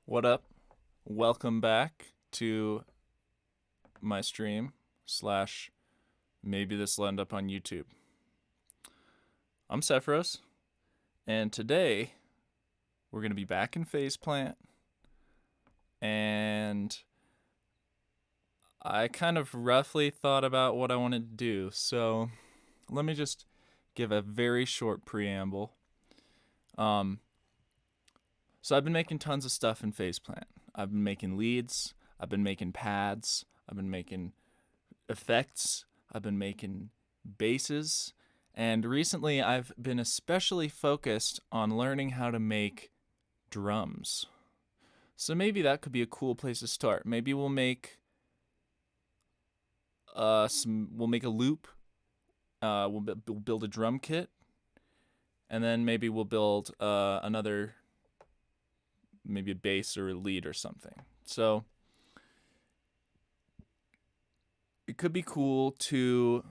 What up? Welcome back to my stream slash maybe this will end up on YouTube. I'm Sephiros, and today we're going to be back in PhasePlant, and I kind of roughly thought about what I wanted to do, so let me just give a very short preamble. So I've been making tons of stuff in PhasePlant. I've been making leads, I've been making pads, I've been making effects, I've been making basses, and recently I've been especially focused on learning how to make drums. So maybe that could be a cool place to start. Maybe we'll make a loop, we'll build a drum kit, and then maybe we'll build maybe a bass or a lead or something. So it could be cool to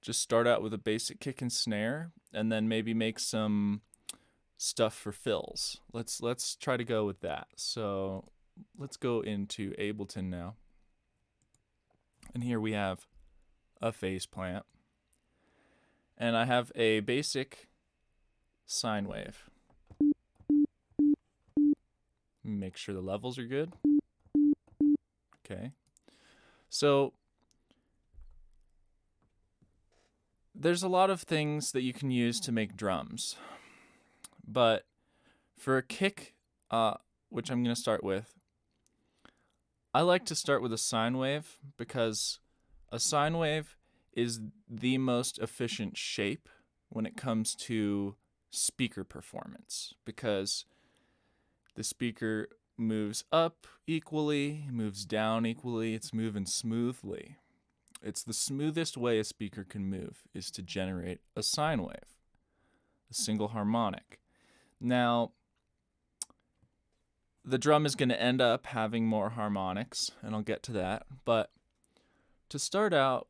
just start out with a basic kick and snare and then maybe make some stuff for fills. Let's try to go with that. So let's go into Ableton now. And here we have a PhasePlant. And I have a basic sine wave. Make sure the levels are good. Okay. So there's a lot of things that you can use to make drums. But for a kick, which I'm going to start with, I like to start with a sine wave because a sine wave is the most efficient shape when it comes to speaker performance, because the speaker moves up equally, moves down equally, it's moving smoothly. It's the smoothest way a speaker can move is to generate a sine wave, a single harmonic. Now, the drum is going to end up having more harmonics, and I'll get to that, but to start out,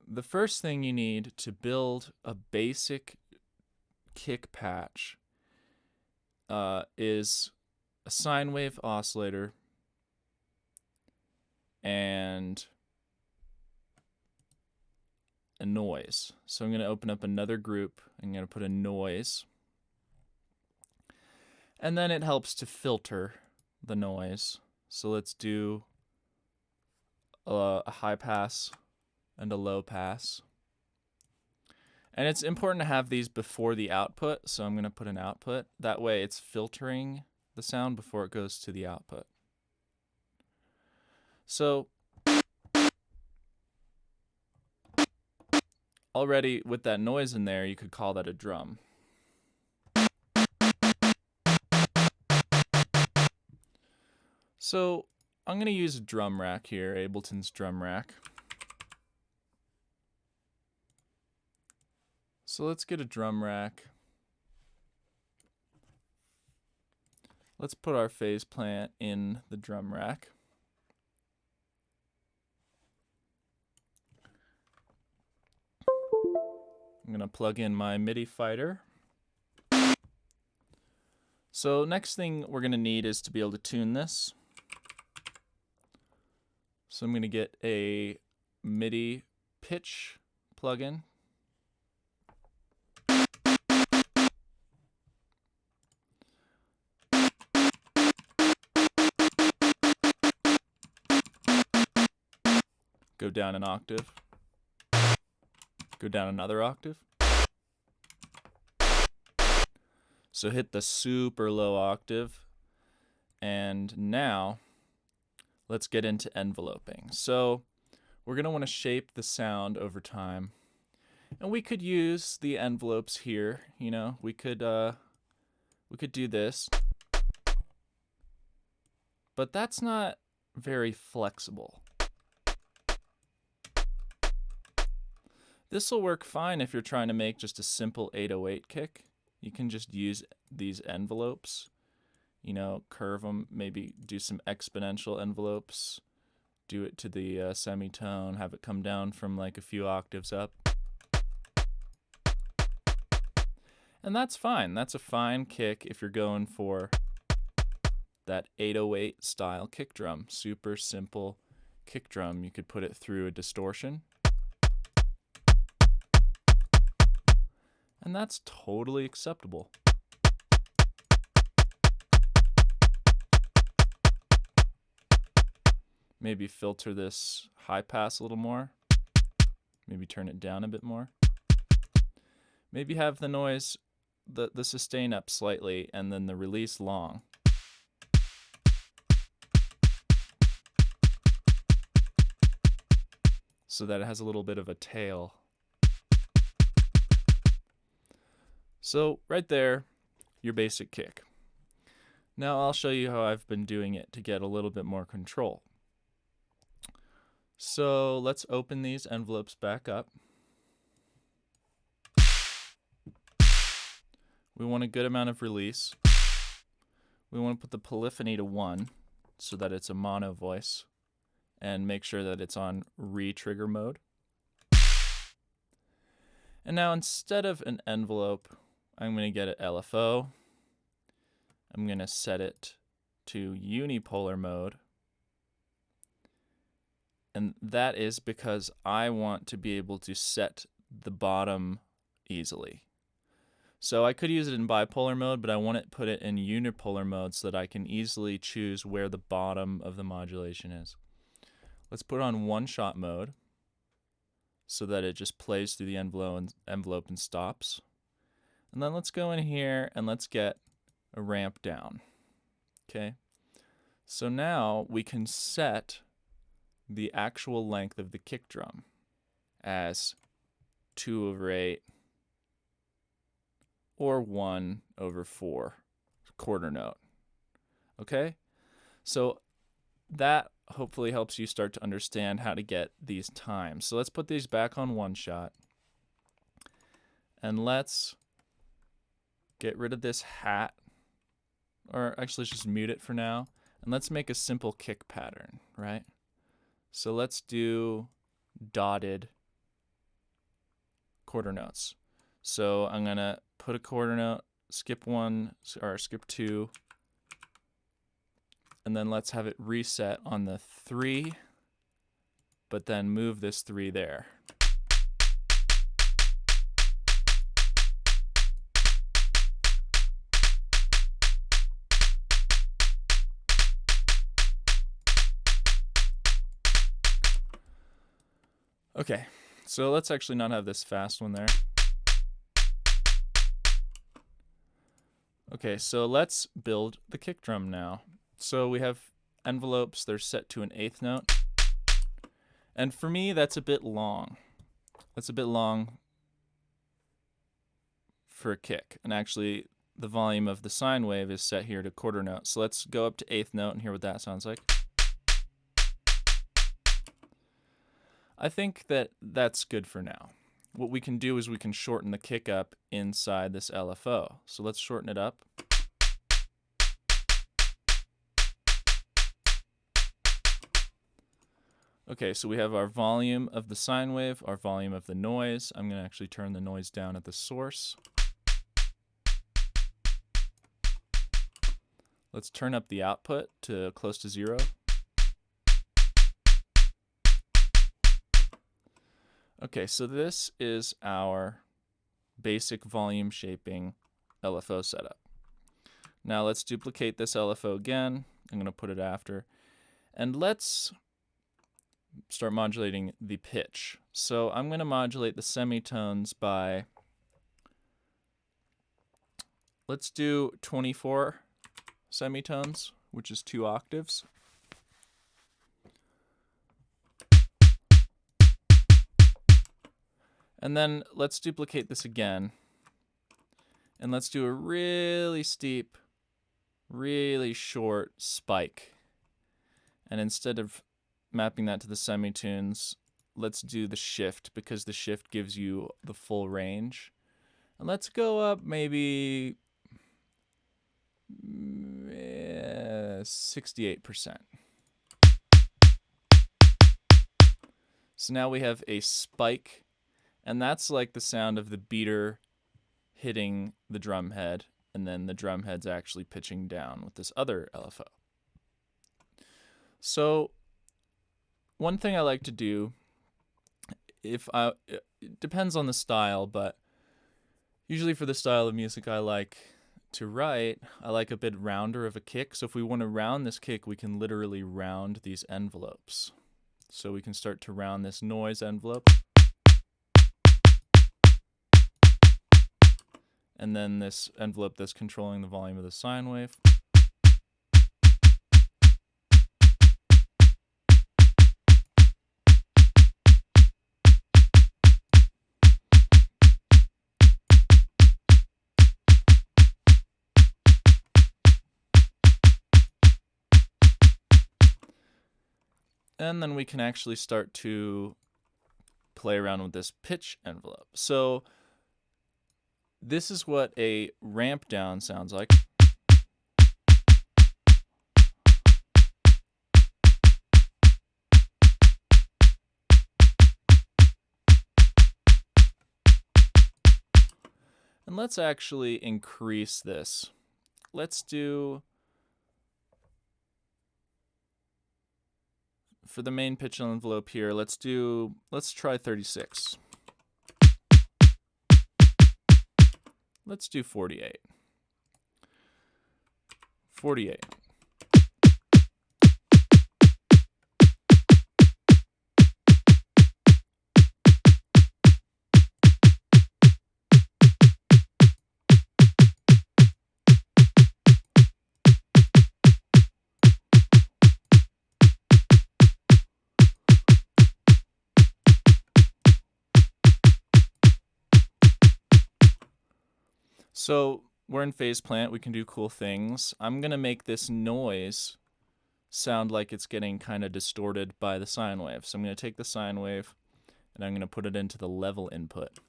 the first thing you need to build a basic kick patch is a sine wave oscillator and a noise. So I'm going to open up another group. I'm going to put a noise. And then it helps to filter the noise. So let's do a high pass and a low pass. And it's important to have these before the output, so I'm going to put an output. That way it's filtering the sound before it goes to the output. So already with that noise in there, you could call that a drum. So I'm going to use a drum rack here, Ableton's drum rack. So let's get a drum rack. Let's put our PhasePlant in the drum rack. I'm going to plug in my MIDI fighter. So next thing we're going to need is to be able to tune this. So I'm going to get a MIDI pitch plugin. Go down an octave. Go down another octave. So hit the super low octave. And now let's get into enveloping. So we're going to want to shape the sound over time. And we could use the envelopes here, you know. We could do this. But that's not very flexible. This will work fine if you're trying to make just a simple 808 kick. You can just use these envelopes, you know, curve them, maybe do some exponential envelopes, do it to the semitone, have it come down from like a few octaves up. And that's fine. That's a fine kick if you're going for that 808 style kick drum. Super simple kick drum. You could put it through a distortion. And that's totally acceptable. Maybe filter this high pass a little more. Maybe turn it down a bit more. Maybe have the noise, the sustain up slightly, and then the release long. So that it has a little bit of a tail. So right there, your basic kick. Now I'll show you how I've been doing it to get a little bit more control. So let's open these envelopes back up. We want a good amount of release. We want to put the polyphony to 1 so that it's a mono voice, and make sure that it's on re-trigger mode. And now instead of an envelope, I'm going to get an LFO. I'm going to set it to unipolar mode. And that is because I want to be able to set the bottom easily. So I could use it in bipolar mode, but I want to put it in unipolar mode so that I can easily choose where the bottom of the modulation is. Let's put it on one-shot mode so that it just plays through the envelope and stops. And then let's go in here and let's get a ramp down. Okay. So now we can set the actual length of the kick drum as 2/8 or 1/4 quarter note. Okay? So that hopefully helps you start to understand how to get these times. So let's put these back on one shot. And let's get rid of this hat. Or actually, let's just mute it for now. And let's make a simple kick pattern, right? So let's do dotted quarter notes. So I'm going to put a quarter note, skip 1, or skip 2, and then let's have it reset on the 3, but then move this 3 there. Okay, so let's actually not have this fast one there. Okay, so let's build the kick drum now. So we have envelopes, they're set to an 1/8 note. And for me, that's a bit long. That's a bit long for a kick. And actually, the volume of the sine wave is set here to quarter note. So let's go up to 1/8 note and hear what that sounds like. I think that that's good for now. What we can do is we can shorten the kick up inside this LFO. So let's shorten it up. Okay, so we have our volume of the sine wave, our volume of the noise. I'm going to actually turn the noise down at the source. Let's turn up the output to close to 0. Okay, so this is our basic volume shaping LFO setup. Now let's duplicate this LFO again. I'm going to put it after. And let's start modulating the pitch. So I'm going to modulate the semitones by, let's do 24 semitones, which is 2 octaves. And then let's duplicate this again. And let's do a really steep, really short spike. And instead of mapping that to the semitones, let's do the shift, because the shift gives you the full range. And let's go up maybe 68%. So now we have a spike, and that's like the sound of the beater hitting the drum head. and then the drum head's actually pitching down with this other LFO. So one thing I like to do, it depends on the style, but usually for the style of music I like to write, I like a bit rounder of a kick. So if we want to round this kick, we can literally round these envelopes. So we can start to round this noise envelope. And then this envelope that's controlling the volume of the sine wave. And then we can actually start to play around with this pitch envelope. So this is what a ramp down sounds like. And let's actually increase this. Let's do, for the main pitch envelope here, let's try 36. Let's do 48. 48. So we're in PhasePlant, we can do cool things. I'm going to make this noise sound like it's getting kind of distorted by the sine wave. So I'm going to take the sine wave and I'm going to put it into the level input.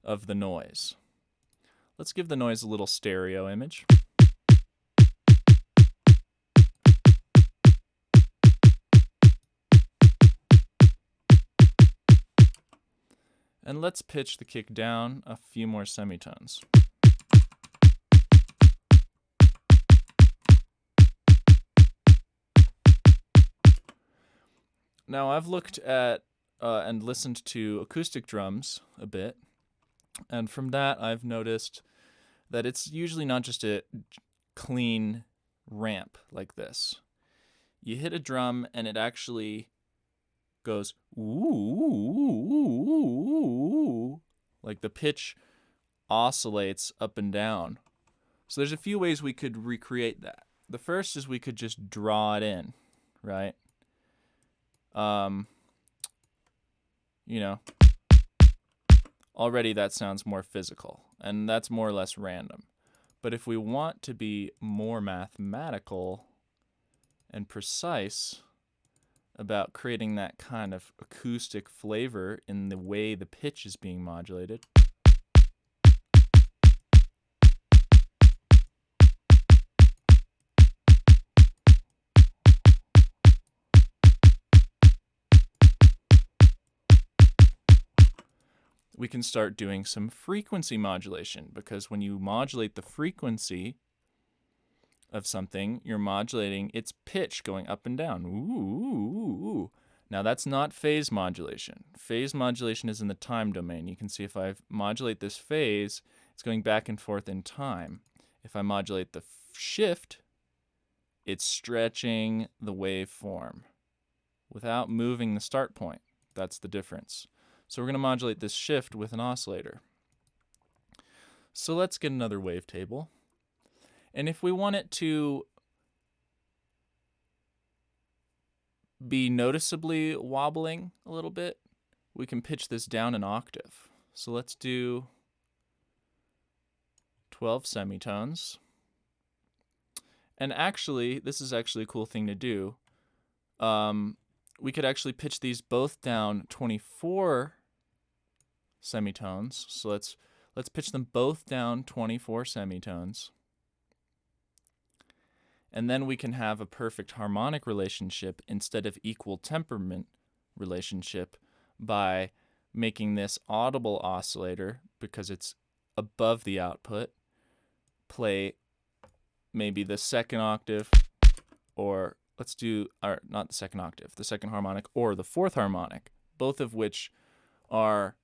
Of the noise. Let's give the noise a little stereo image. And let's pitch the kick down a few more semitones. Now I've looked at and listened to acoustic drums a bit, and from that I've noticed that it's usually not just a clean ramp like this. You hit a drum and it actually goes ooh, like the pitch oscillates up and down. So there's a few ways we could recreate that. The first is we could just draw it in, right? You know, already that sounds more physical, and that's more or less random. But if we want to be more mathematical and precise about creating that kind of acoustic flavor in the way the pitch is being modulated, we can start doing some frequency modulation, because when you modulate the frequency of something, you're modulating its pitch going up and down. Ooh. Now that's not phase modulation. Phase modulation is in the time domain. You can see if I modulate this phase, it's going back and forth in time. If I modulate the shift, it's stretching the waveform without moving the start point. That's the difference. So we're going to modulate this shift with an oscillator. So let's get another wavetable. And if we want it to be noticeably wobbling a little bit, we can pitch this down an octave. So let's do 12 semitones. And actually, this is actually a cool thing to do. We could actually pitch these both down 24 semitones. So let's pitch them both down 24 semitones. And then we can have a perfect harmonic relationship instead of equal temperament relationship by making this audible oscillator, because it's above the output, play maybe the second octave, or not the second octave, the second harmonic, or the fourth harmonic, both of which are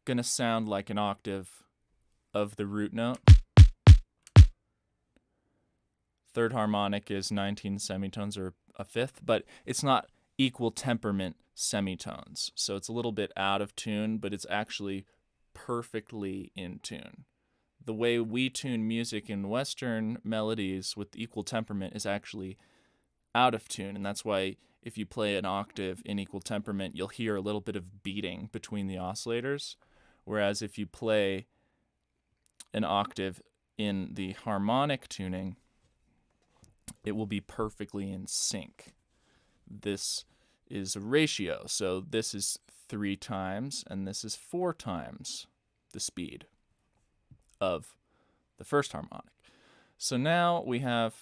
going to sound like an octave of the root note. Third harmonic is 19 semitones, or a fifth, but it's not equal temperament semitones. So it's a little bit out of tune, but it's actually perfectly in tune. The way we tune music in Western melodies with equal temperament is actually out of tune, and that's why if you play an octave in equal temperament, you'll hear a little bit of beating between the oscillators, whereas if you play an octave in the harmonic tuning, it will be perfectly in sync. This is a ratio, so this is 3 times, and this is 4 times the speed of the first harmonic. So now we have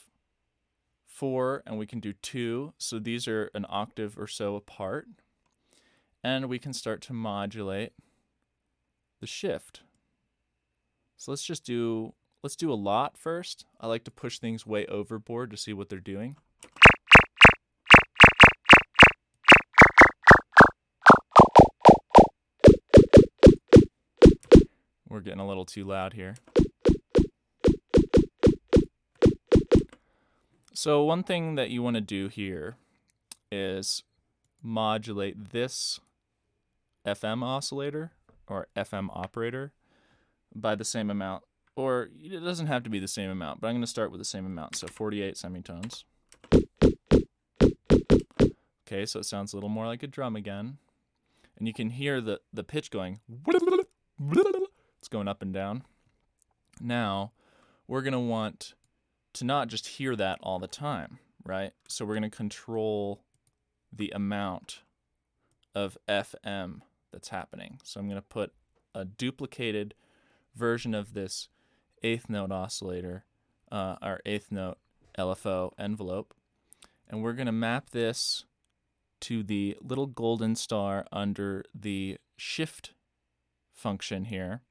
4, and we can do 2, so these are an octave or so apart, and we can start to modulate the shift. So let's do a lot first. I like to push things way overboard to see what they're doing. We're getting a little too loud here. So one thing that you want to do here is modulate this FM oscillator or FM operator by the same amount. Or it doesn't have to be the same amount, but I'm going to start with the same amount, so 48 semitones. Okay, so it sounds a little more like a drum again. And you can hear the pitch going. It's going up and down. Now, we're going to want to not just hear that all the time, right? So we're going to control the amount of FM that's happening. So I'm going to put a duplicated version of this eighth note oscillator, our eighth note LFO envelope, and we're going to map this to the little golden star under the shift function here,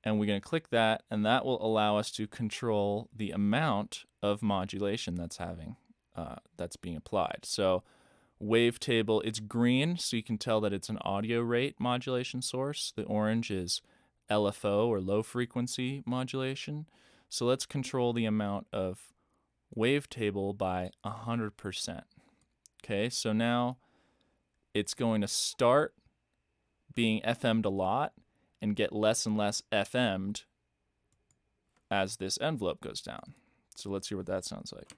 and we're going to click that, and that will allow us to control the amount of modulation that's being applied. So wavetable, it's green, so you can tell that it's an audio rate modulation source. The orange is LFO, or low frequency modulation. So let's control the amount of wavetable by 100%. Okay, so now it's going to start being FM'd a lot and get less and less FM'd as this envelope goes down. So let's hear what that sounds like.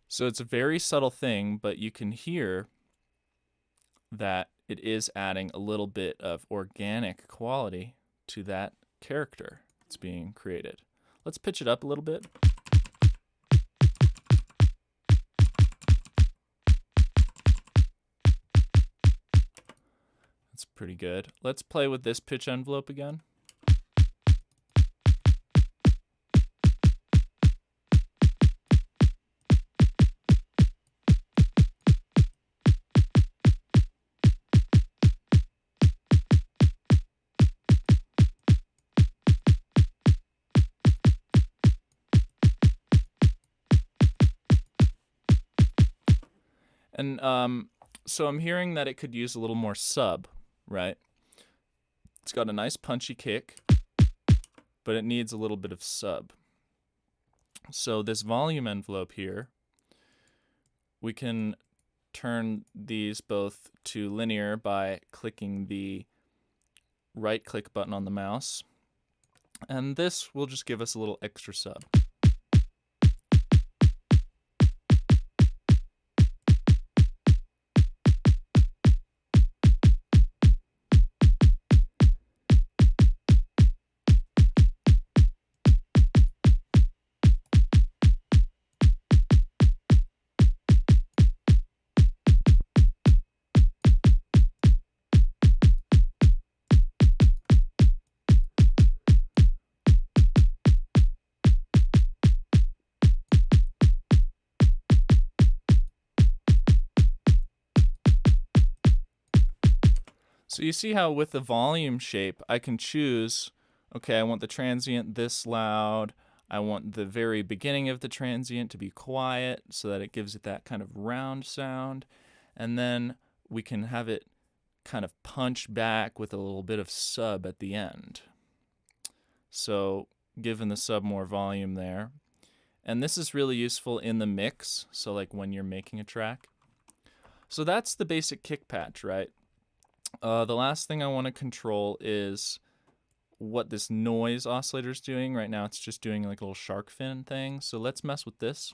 So it's a very subtle thing, but you can hear that it is adding a little bit of organic quality to that character that's being created. Let's pitch it up a little bit. That's pretty good. Let's play with this pitch envelope again. And so I'm hearing that it could use a little more sub, right? It's got a nice punchy kick, but it needs a little bit of sub. So this volume envelope here, we can turn these both to linear by clicking the right click button on the mouse. And this will just give us a little extra sub. So you see how with the volume shape, I can choose, okay, I want the transient this loud. I want the very beginning of the transient to be quiet so that it gives it that kind of round sound. And then we can have it kind of punch back with a little bit of sub at the end. So giving the sub more volume there. And this is really useful in the mix, so like when you're making a track. So that's the basic kick patch, right? The last thing I want to control is what this noise oscillator is doing. Right now it's just doing like a little shark fin thing. So let's mess with this.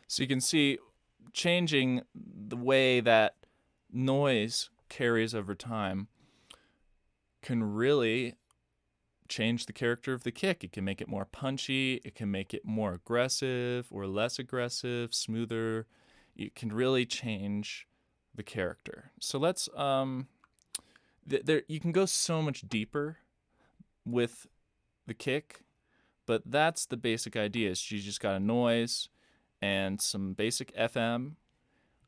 So you can see changing the way that noise carries over time can really change the character of the kick. It can make it more punchy, it can make it more aggressive or less aggressive, smoother. It can really change the character. So let's you can go so much deeper with the kick, but that's the basic idea. Is you just got a noise and some basic FM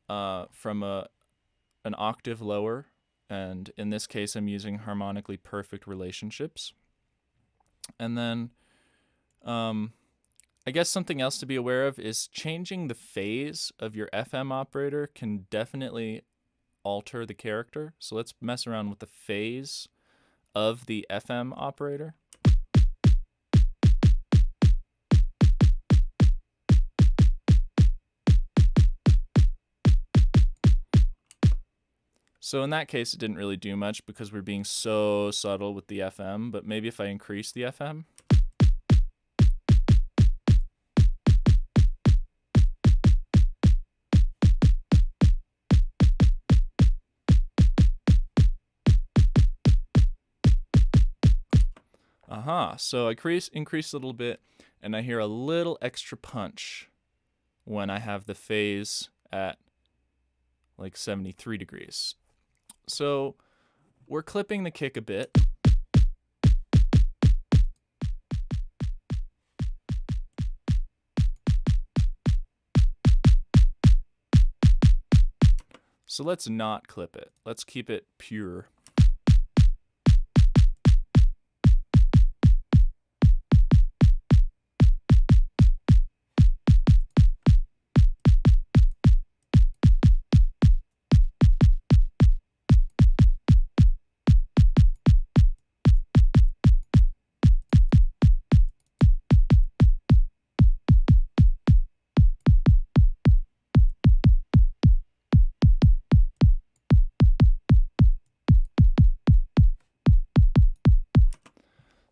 from an octave lower, and in this case I'm using harmonically perfect relationships. And then I guess something else to be aware of is changing the phase of your FM operator can definitely alter the character. So let's mess around with the phase of the FM operator. So in that case, it didn't really do much because we're being so subtle with the FM, but maybe if I increase the FM. So I increase a little bit, and I hear a little extra punch when I have the phase at like 73 degrees. So we're clipping the kick a bit. So let's not clip it. Let's keep it pure.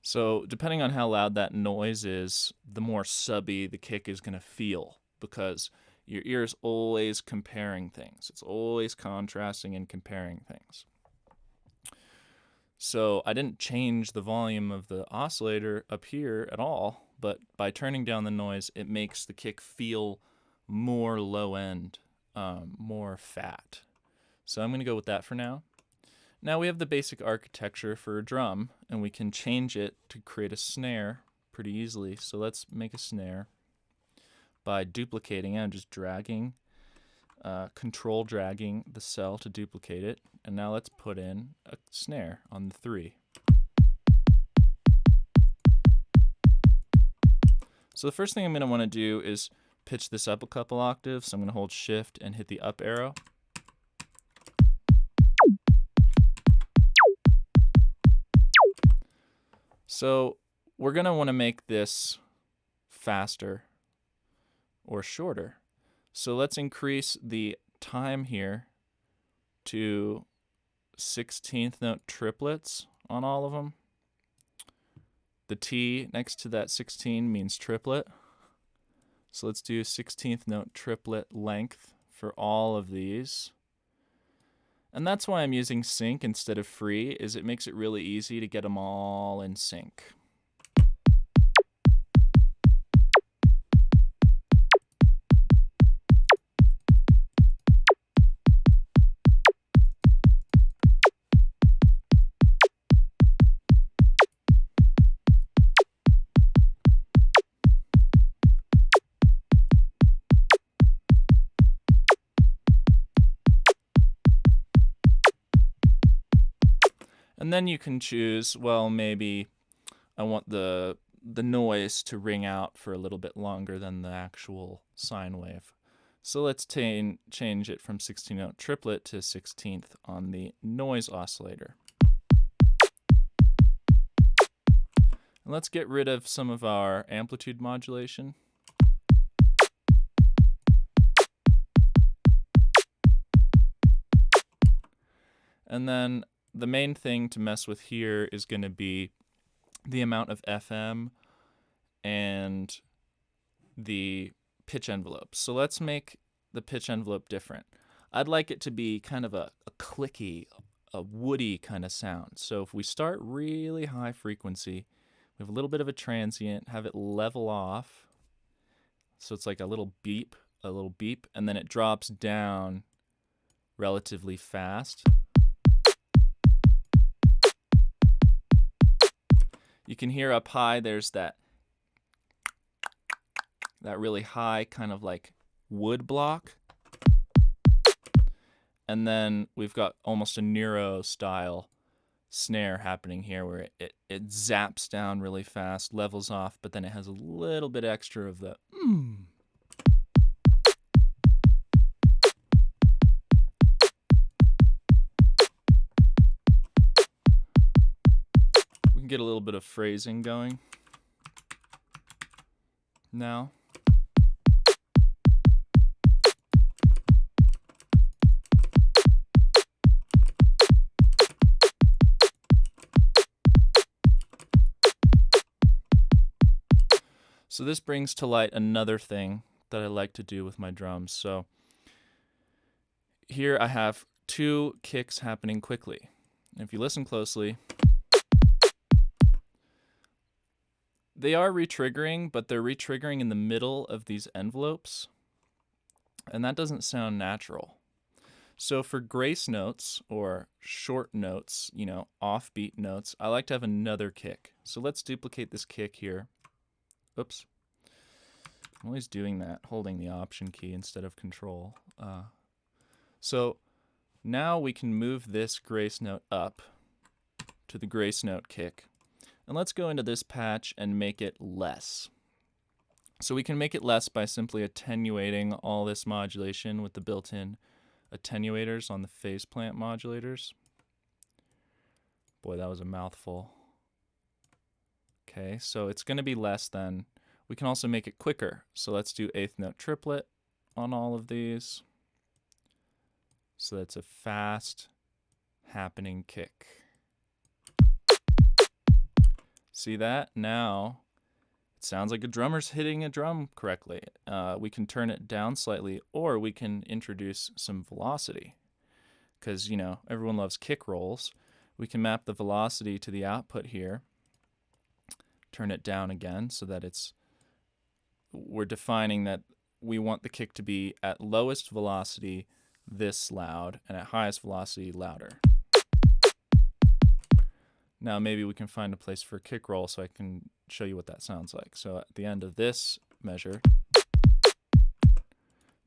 So depending on how loud that noise is, the more subby the kick is going to feel, because your ear is always comparing things. It's always contrasting and comparing things. So I didn't change the volume of the oscillator up here at all, but by turning down the noise, it makes the kick feel more low end, more fat. So I'm going to go with that for now. Now we have the basic architecture for a drum, and we can change it to create a snare pretty easily. So let's make a snare by duplicating it. I'm just dragging, control dragging the cell to duplicate it. And now let's put in a snare on the 3. So the first thing I'm going to want to do is pitch this up a couple octaves. So I'm going to hold Shift and hit the up arrow. So we're going to want to make this faster or shorter. So let's increase the time here to 16th note triplets on all of them. The T next to that 16 means triplet. So let's do 16th note triplet length for all of these. And that's why I'm using sync instead of free, is it makes it really easy to get them all in sync. And then you can choose, well, maybe I want the noise to ring out for a little bit longer than the actual sine wave. So let's change it from 16 note triplet to 16th on the noise oscillator. And let's get rid of some of our amplitude modulation. And then the main thing to mess with here is going to be the amount of FM and the pitch envelope. So let's make the pitch envelope different. I'd like it to be kind of a clicky, a woody kind of sound. So if we start really high frequency, we have a little bit of a transient, have it level off. So it's like a little beep, and then it drops down relatively fast. You can hear up high, there's that really high kind of like wood block. And then we've got almost a neuro style snare happening here where it zaps down really fast, levels off, but then it has a little bit extra of the We can get a little bit of phrasing going now. So this brings to light another thing that I like to do with my drums. So here I have 2 kicks happening quickly. And if you listen closely, they are retriggering, but they're retriggering in the middle of these envelopes. And that doesn't sound natural. So for grace notes or short notes, offbeat notes, I like to have another kick. So let's duplicate this kick here. Oops. I'm always doing that, holding the Option key instead of Control. So now we can move this grace note up to the grace note kick. And let's go into this patch and make it less. So we can make it less by simply attenuating all this modulation with the built-in attenuators on the PhasePlant modulators. Boy, that was a mouthful. Okay, so it's going to be less than. We can also make it quicker. So let's do 8th note triplet on all of these. So that's a fast happening kick. See that? Now it sounds like a drummer's hitting a drum correctly. We can turn it down slightly, or we can introduce some velocity. Because, everyone loves kick rolls. We can map the velocity to the output here. Turn it down again so that we're defining that we want the kick to be at lowest velocity this loud and at highest velocity louder. Now maybe we can find a place for a kick roll so I can show you what that sounds like. So at the end of this measure,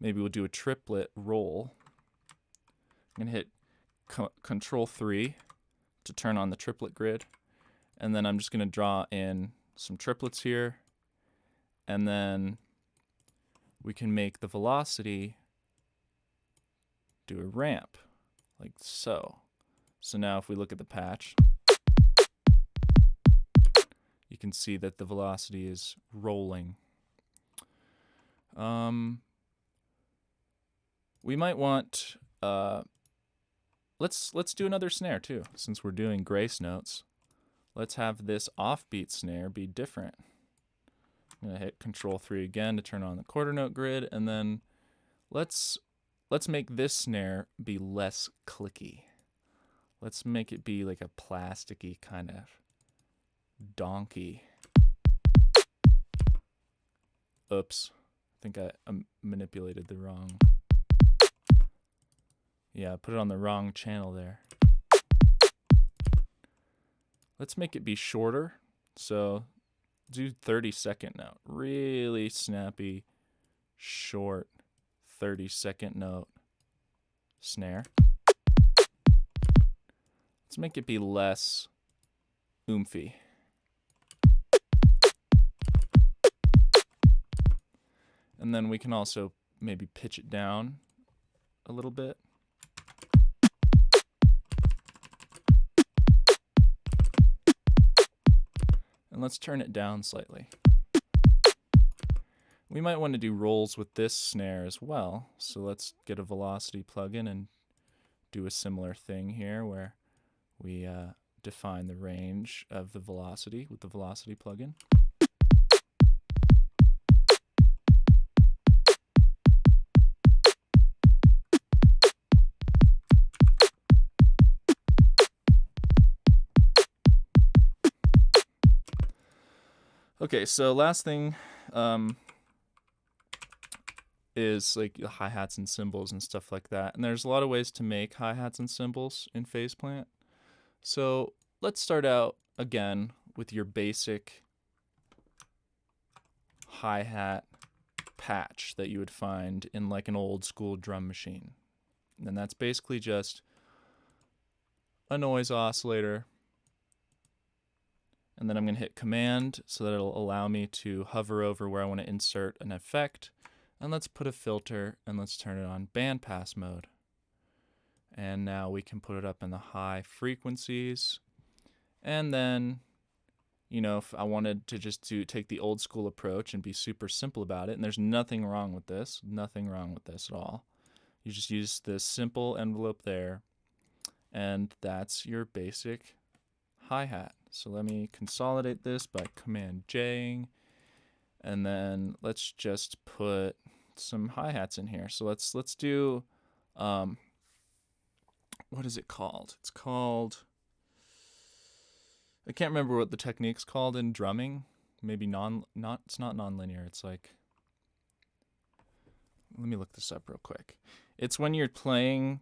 maybe we'll do a triplet roll. I'm going to hit Control 3 to turn on the triplet grid. And then I'm just going to draw in some triplets here. And then we can make the velocity do a ramp, like so. So now if we look at the patch, you can see that the velocity is rolling. We might want, let's do another snare too, since we're doing grace notes. Let's have this offbeat snare be different. I'm gonna hit Control 3 again to turn on the quarter note grid, and then let's make this snare be less clicky. Let's make it be like a plasticky kind of donkey. Oops, I think I manipulated the wrong. Yeah, I put it on the wrong channel there. Let's make it be shorter. So do 30-second note. Really snappy, short 30-second note snare. Let's make it be less oomphy. And then we can also maybe pitch it down a little bit. And let's turn it down slightly. We might want to do rolls with this snare as well. So let's get a velocity plugin and do a similar thing here where we define the range of the velocity with the velocity plugin. Okay, so last thing is like the hi-hats and cymbals and stuff like that. And there's a lot of ways to make hi-hats and cymbals in PhasePlant. So let's start out again with your basic hi-hat patch that you would find in like an old school drum machine. And that's basically just a noise oscillator. And then I'm going to hit Command so that it'll allow me to hover over where I want to insert an effect. And let's put a filter and let's turn it on bandpass mode. And now we can put it up in the high frequencies. And then, you know, if I wanted to just take the old school approach and be super simple about it, and there's nothing wrong with this, nothing wrong with this at all. You just use this simple envelope there, and that's your basic hi-hat. So let me consolidate this by Command J, and then let's just put some hi-hats in here. So let's do, what is it called? It's called, I can't remember what the technique's called in drumming. Maybe it's not nonlinear. It's like, let me look this up real quick. It's when you're playing,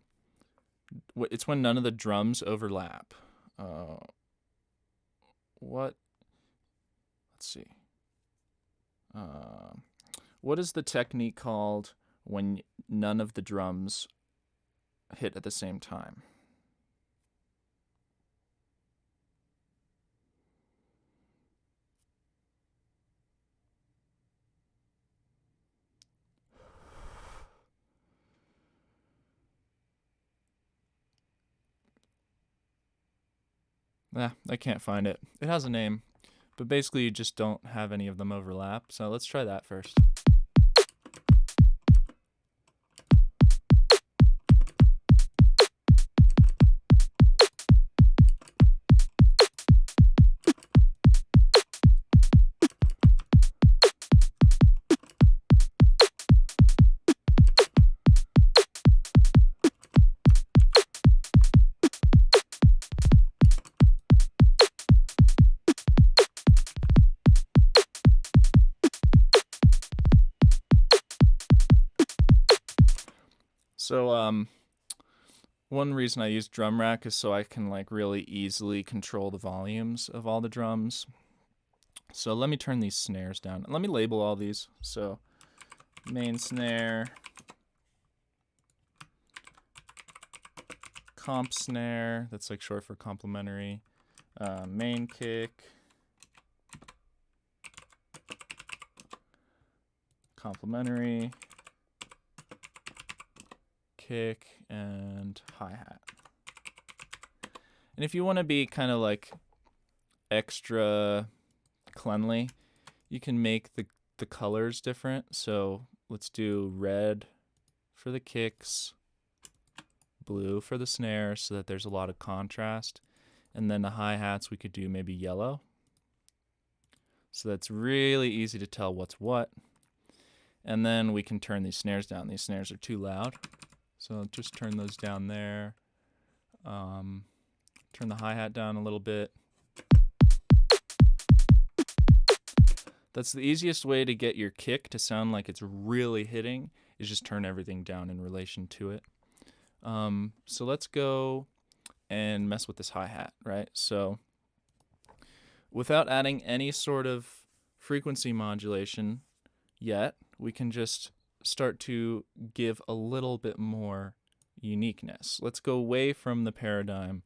it's when none of the drums overlap. Let's see. What is the technique called when none of the drums hit at the same time? I can't find it. It has a name, but basically you just don't have any of them overlap. So let's try that first. So one reason I use drum rack is so I can like really easily control the volumes of all the drums. So let me turn these snares down. Let me label all these. So main snare, comp snare, that's like short for complementary, main kick, complementary, kick, and hi-hat. And if you want to be kind of like extra cleanly, you can make the colors different. So let's do red for the kicks, blue for the snares, so that there's a lot of contrast. And then the hi-hats we could do maybe yellow. So that's really easy to tell what's what. And then we can turn these snares down. These snares are too loud. So just turn those down there. Turn the hi-hat down a little bit. That's the easiest way to get your kick to sound like it's really hitting, is just turn everything down in relation to it. So let's go and mess with this hi-hat, right? So without adding any sort of frequency modulation yet, we can just start to give a little bit more uniqueness. Let's go away from the paradigm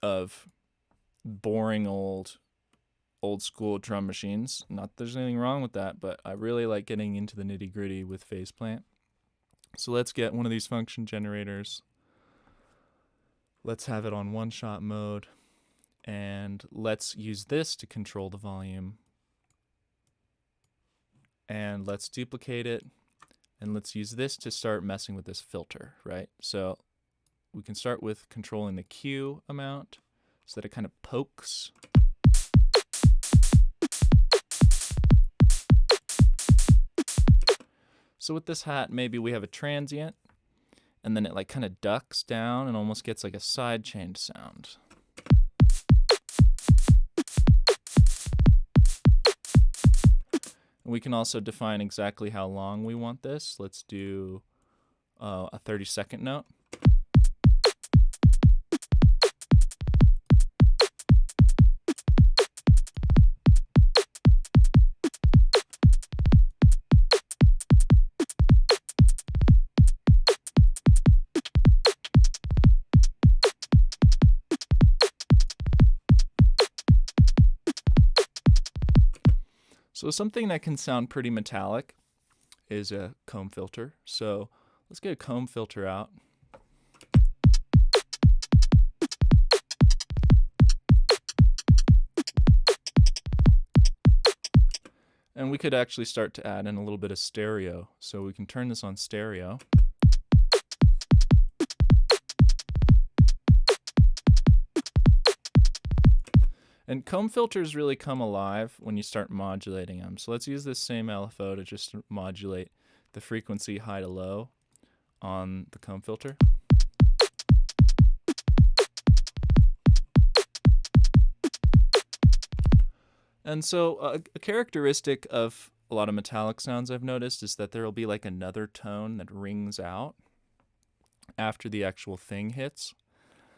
of boring old school drum machines. Not that there's anything wrong with that, but I really like getting into the nitty-gritty with PhasePlant. So let's get one of these function generators. Let's have it on one-shot mode, and let's use this to control the volume. And let's duplicate it, and let's use this to start messing with this filter, right? So we can start with controlling the Q amount so that it kind of pokes. So with this hat, maybe we have a transient, and then it like kind of ducks down and almost gets like a sidechained sound. We can also define exactly how long we want this. Let's do a 30-second note. So something that can sound pretty metallic is a comb filter. So let's get a comb filter out. And we could actually start to add in a little bit of stereo. So we can turn this on stereo. And comb filters really come alive when you start modulating them. So let's use this same LFO to just modulate the frequency high to low on the comb filter. And so a characteristic of a lot of metallic sounds I've noticed is that there will be like another tone that rings out after the actual thing hits.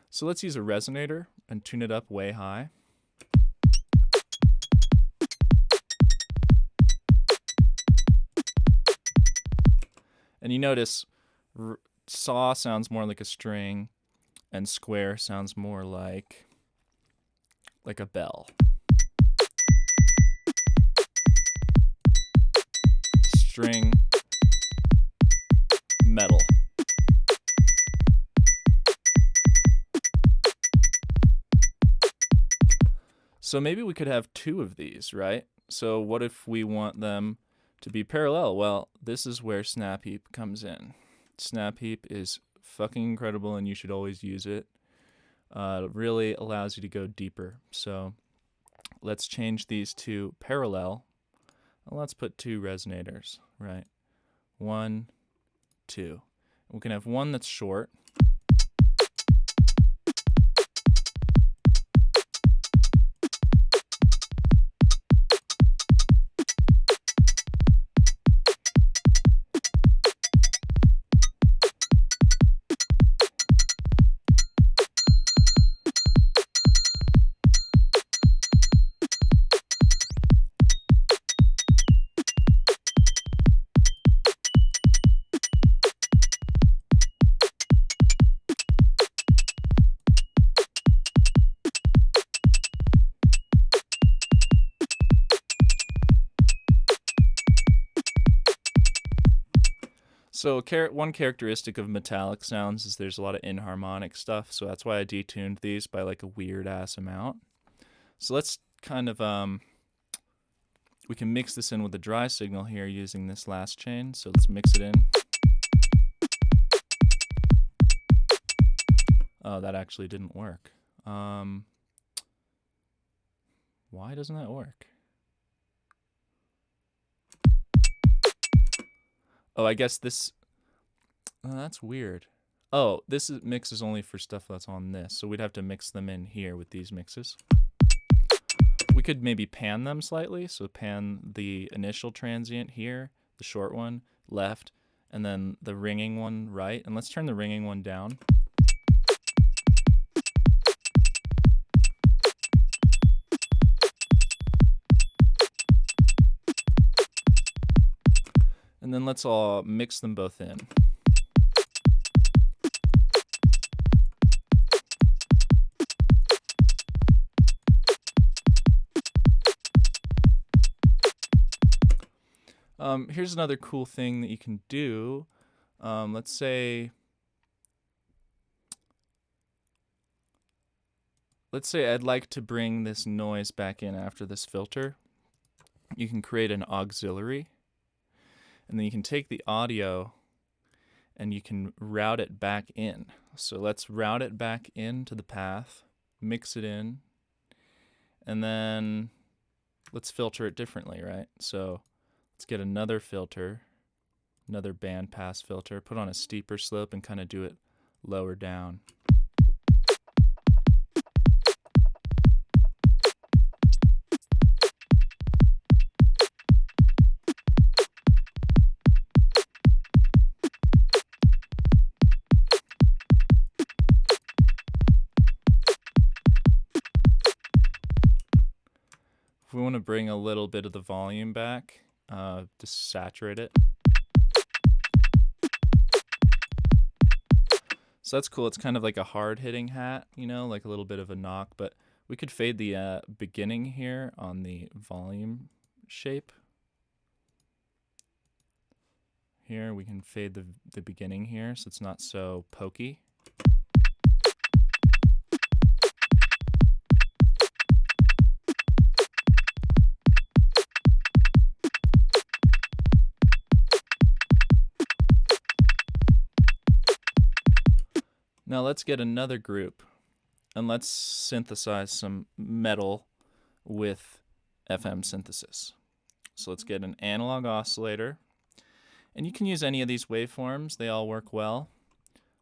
So let's use a resonator and tune it up way high. And you notice saw sounds more like a string, and square sounds more like a bell. String, metal. So maybe we could have two of these, right? So what if we want them to be parallel? Well, this is where Snap Heap comes in. Snap Heap is fucking incredible, and you should always use it. It really allows you to go deeper. So let's change these to parallel. And let's put two resonators, right? 1, 2. We can have one that's short. So one characteristic of metallic sounds is there's a lot of inharmonic stuff, so that's why I detuned these by like a weird ass amount. So let's kind of we can mix this in with the dry signal here using this last chain. So let's mix it in. Oh, that actually didn't work. Why doesn't that work? Oh, I guess this... that's weird. Oh, this mix is only for stuff that's on this, so we'd have to mix them in here with these mixes. We could maybe pan them slightly, so pan the initial transient here, the short one, left, and then the ringing one right. And let's turn the ringing one down. And then let's all mix them both in. Here's another cool thing that you can do. Let's say I'd like to bring this noise back in after this filter. You can create an auxiliary, and then you can take the audio and you can route it back in. So let's route it back into the path, mix it in, and then let's filter it differently, right? So let's get another filter, another bandpass filter, put on a steeper slope and kind of do it lower down. If we want to bring a little bit of the volume back, just saturate it. So that's cool. It's kind of like a hard-hitting hat, you know, like a little bit of a knock, but we could fade the beginning here on the volume shape. Here, we can fade the beginning here so it's not so pokey. Now let's get another group and let's synthesize some metal with FM synthesis. So let's get an analog oscillator, and you can use any of these waveforms, they all work well,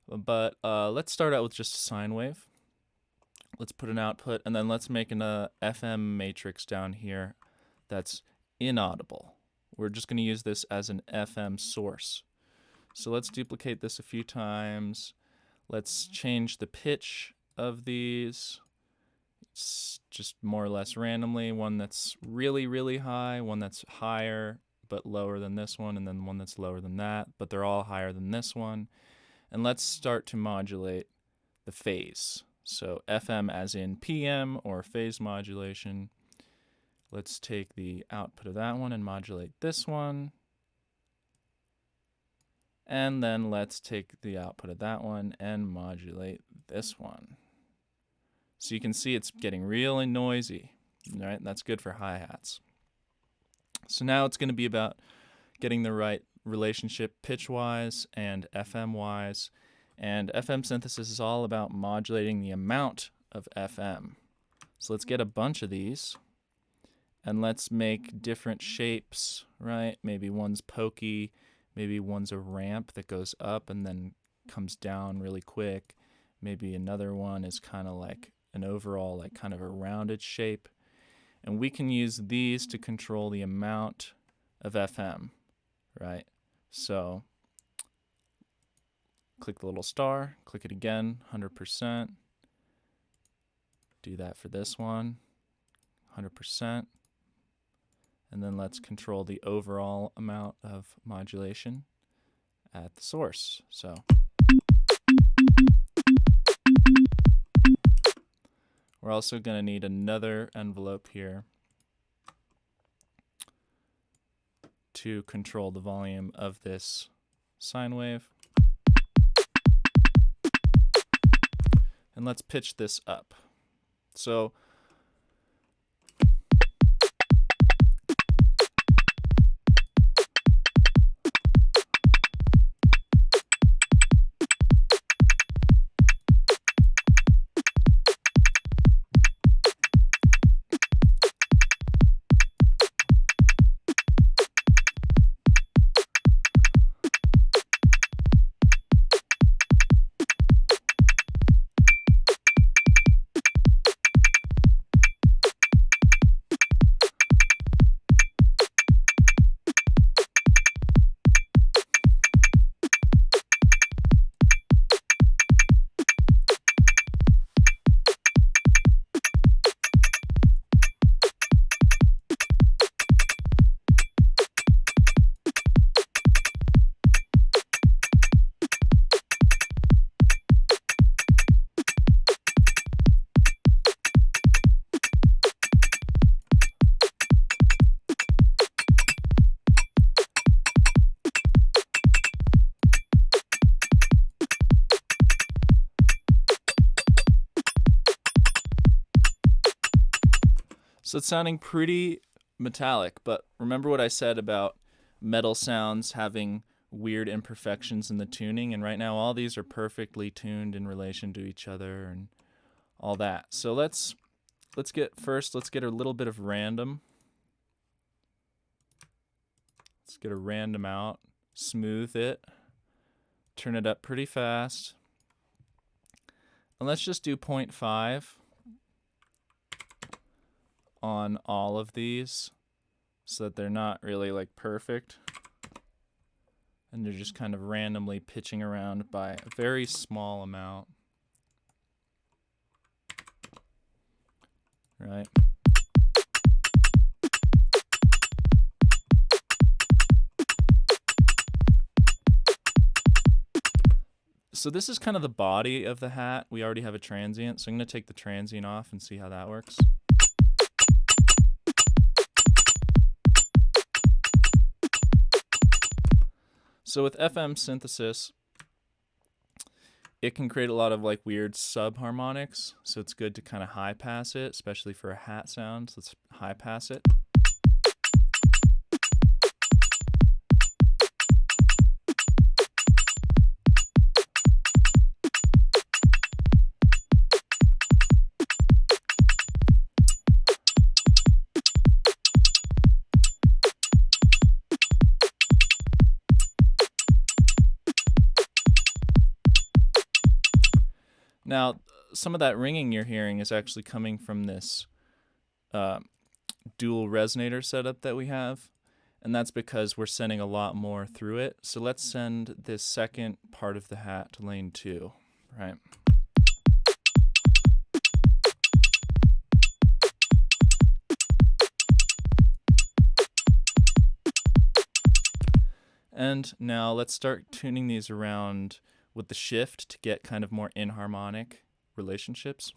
but let's start out with just a sine wave. Let's put an output, and then let's make an FM matrix down here that's inaudible. We're just going to use this as an FM source. So let's duplicate this a few times. Let's change the pitch of these. It's just more or less randomly. One that's really, really high, one that's higher but lower than this one, and then one that's lower than that, but they're all higher than this one. And let's start to modulate the phase. So FM as in PM or phase modulation. Let's take the output of that one and modulate this one. And then let's take the output of that one and modulate this one. So you can see it's getting really noisy, right? That's good for hi-hats. So now it's going to be about getting the right relationship pitch-wise and FM-wise. And FM synthesis is all about modulating the amount of FM. So let's get a bunch of these and let's make different shapes, right? Maybe one's pokey, maybe one's a ramp that goes up and then comes down really quick. Maybe another one is kind of like an overall, like kind of a rounded shape. And we can use these to control the amount of FM, right? So click the little star, click it again, 100%. Do that for this one, 100%. And then let's control the overall amount of modulation at the source. So we're also going to need another envelope here to control the volume of this sine wave. And let's pitch this up. So So it's sounding pretty metallic, but remember what I said about metal sounds having weird imperfections in the tuning, and right now all these are perfectly tuned in relation to each other and all that. So let's get a little bit of random. Let's get a random out, smooth it, turn it up pretty fast. And let's just do 0.5 on all of these so that they're not really like perfect. And they're just kind of randomly pitching around by a very small amount. Right? So this is kind of the body of the hat. We already have a transient, so I'm going to take the transient off and see how that works. So with FM synthesis, it can create a lot of like weird subharmonics, so it's good to kind of high pass it, especially for a hat sound. So let's high pass it. Now, some of that ringing you're hearing is actually coming from this dual resonator setup that we have, and that's because we're sending a lot more through it. So let's send this second part of the hat to lane 2, right? And now let's start tuning these around with the shift to get kind of more inharmonic relationships.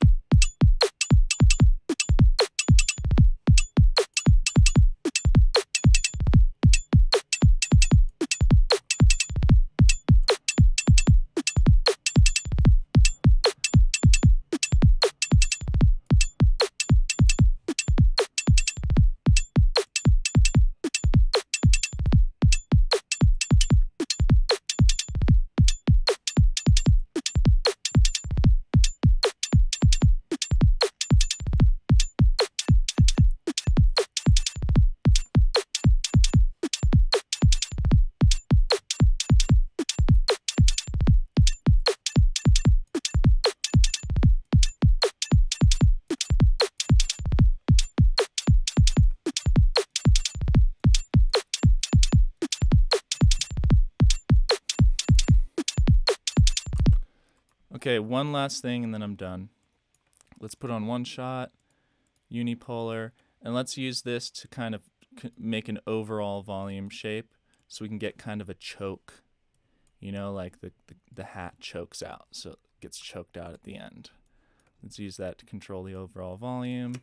Okay, one last thing and then I'm done. Let's put on one shot, unipolar, and let's use this to kind of make an overall volume shape so we can get kind of a choke, you know, like the hat chokes out, so it gets choked out at the end. Let's use that to control the overall volume.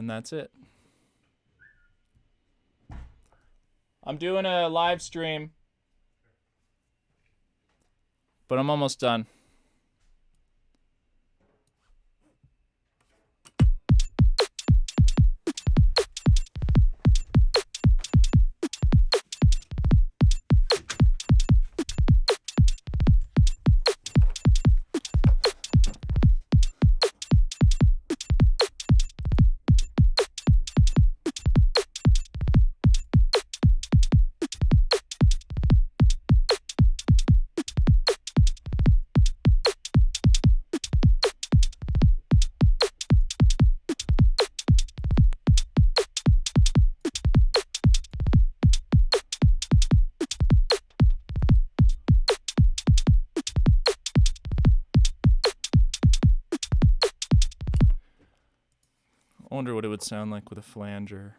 And that's it. I'm doing a live stream, but I'm almost done. I wonder what it would sound like with a flanger.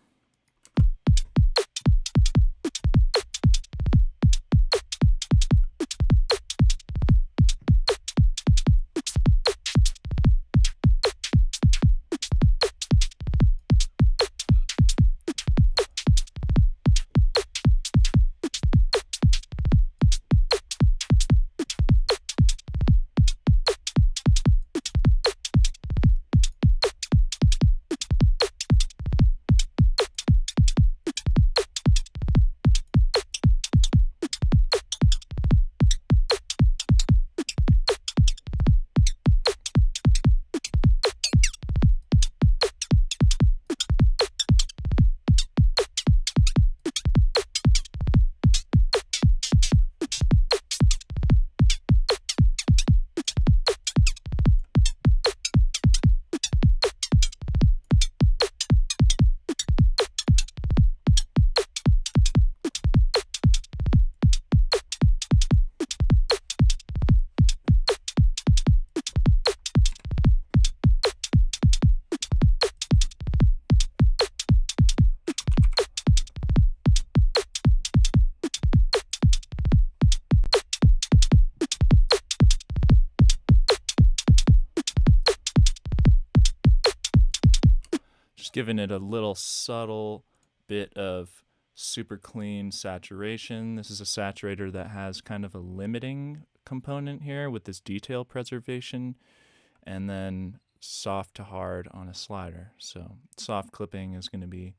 Just giving it a little subtle bit of super clean saturation. This is a saturator that has kind of a limiting component here with this detail preservation, and then soft to hard on a slider. So soft clipping is going to be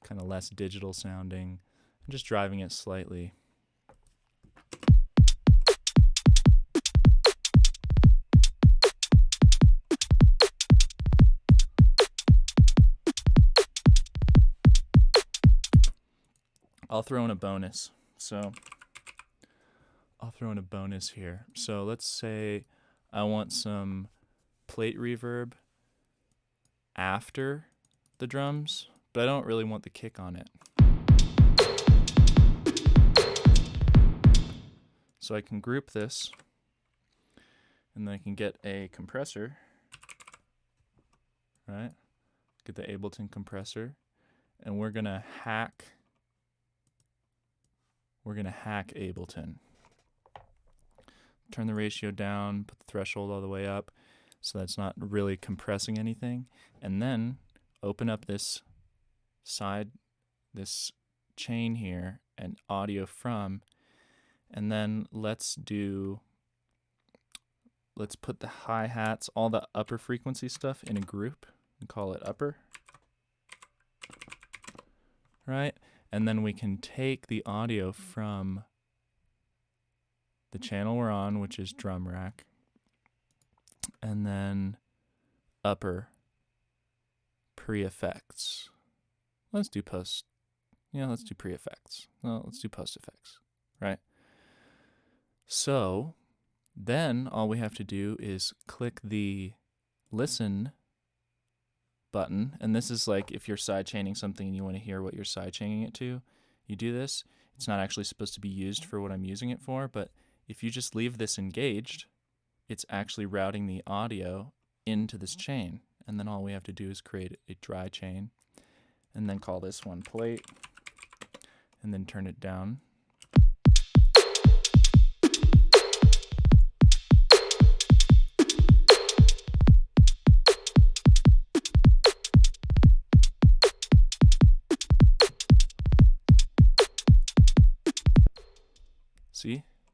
kind of less digital sounding. I'm just driving it slightly. I'll throw in a bonus. So I'll throw in a bonus here. So let's say I want some plate reverb after the drums, but I don't really want the kick on it. So I can group this, and then I can get a compressor, right? Get the Ableton compressor, and we're gonna hack Ableton. Turn the ratio down, put the threshold all the way up so that's not really compressing anything, and then open up this chain here and audio from, and then let's put the hi-hats, all the upper frequency stuff in a group and call it upper, right? And then we can take the audio from the channel we're on, which is drum rack, and then upper pre-effects. Let's do post. Yeah, let's do pre-effects. No, let's do post-effects, right? So then all we have to do is click the listen button, and this is like if you're sidechaining something and you want to hear what you're sidechaining it to, you do this. It's not actually supposed to be used for what I'm using it for, but if you just leave this engaged, it's actually routing the audio into this chain, and then all we have to do is create a dry chain and then call this one plate and then turn it down.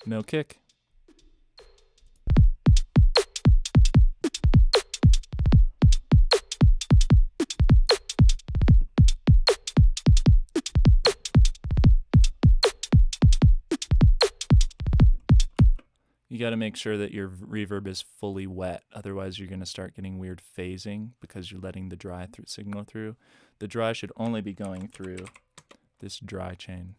No kick. You got to make sure that your reverb is fully wet. Otherwise, you're going to start getting weird phasing because you're letting the dry signal through. The dry should only be going through this dry chain.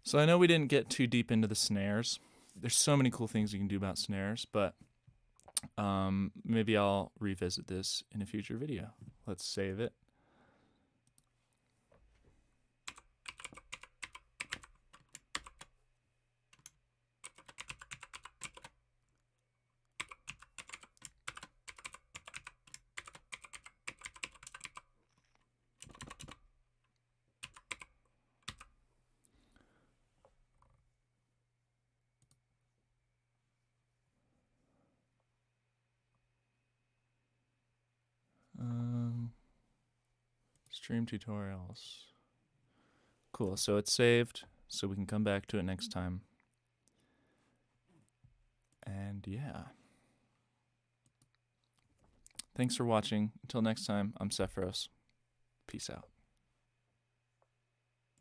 So I know we didn't get too deep into the snares. There's so many cool things you can do about snares, but maybe I'll revisit this in a future video. Let's save it. Stream tutorials. Cool, so it's saved, so we can come back to it next time. And yeah. Thanks for watching. Until next time, I'm Sephiros. Peace out.